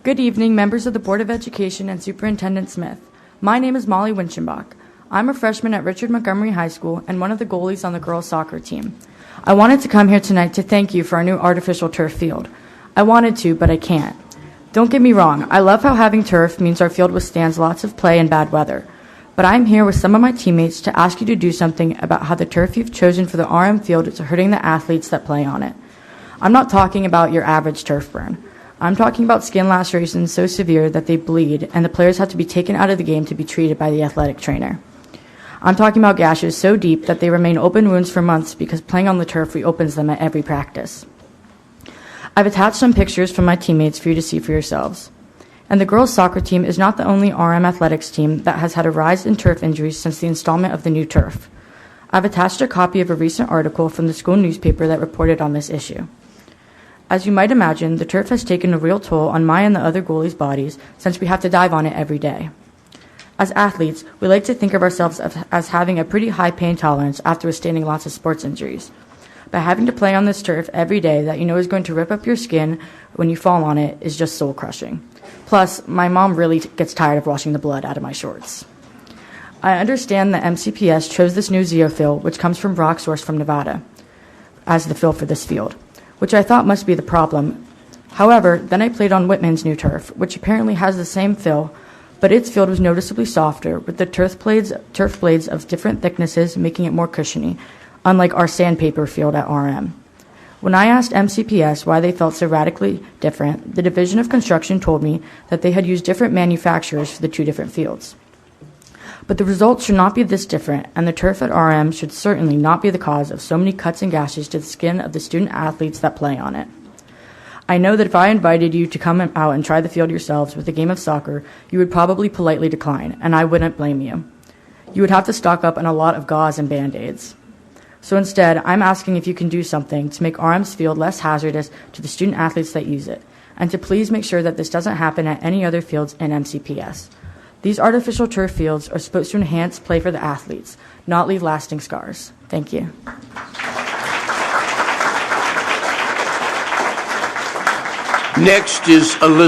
Good evening, members of the Board of Education and Superintendent Smith. My name is Molly Winchenbach. I'm a freshman at Richard Montgomery High School and one of the goalies on the girls' soccer team. I wanted to come here tonight to thank you for our new artificial turf field. I wanted to, but I can't. Don't get me wrong, I love how having turf means our field withstands lots of play and bad weather. But I'm here with some of my teammates to ask you to do something about how the turf you've chosen for the RM field is hurting the athletes that play on it. I'm not talking about your average turf burn. I'm talking about skin lacerations so severe that they bleed and the players have to be taken out of the game to be treated by the athletic trainer. I'm talking about gashes so deep that they remain open wounds for months because playing on the turf reopens them at every practice. I've attached some pictures from my teammates for you to see for yourselves. And the girls' soccer team is not the only RM athletics team that has had a rise in turf injuries since the installment of the new turf. I've attached a copy of a recent article from the school newspaper that reported on this issue. As you might imagine, the turf has taken a real toll on my and the other goalies' bodies since we have to dive on it every day. As athletes, we like to think of ourselves as having a pretty high pain tolerance after withstanding lots of sports injuries. But having to play on this turf every day that you know is going to rip up your skin when you fall on it is just soul-crushing. Plus, my mom really gets tired of washing the blood out of my shorts. I understand that MCPS chose this new zeofill, which comes from rock source from Nevada, as the fill for this field, which I thought must be the problem. However, then I played on Whitman's new turf, which apparently has the same fill, but its field was noticeably softer, with the turf blades of different thicknesses, making it more cushiony, unlike our sandpaper field at RM. When I asked MCPS why they felt so radically different, the Division of Construction told me that they had used different manufacturers for the two different fields. But the results should not be this different, and the turf at RM should certainly not be the cause of so many cuts and gashes to the skin of the student athletes that play on it. I know that if I invited you to come out and try the field yourselves with a game of soccer, you would probably politely decline, and I wouldn't blame you. You would have to stock up on a lot of gauze and Band-Aids. So instead, I'm asking if you can do something to make RM's field less hazardous to the student athletes that use it, and to please make sure that this doesn't happen at any other fields in MCPS. These artificial turf fields are supposed to enhance play for the athletes, not leave lasting scars. Thank you. Next is Elizabeth.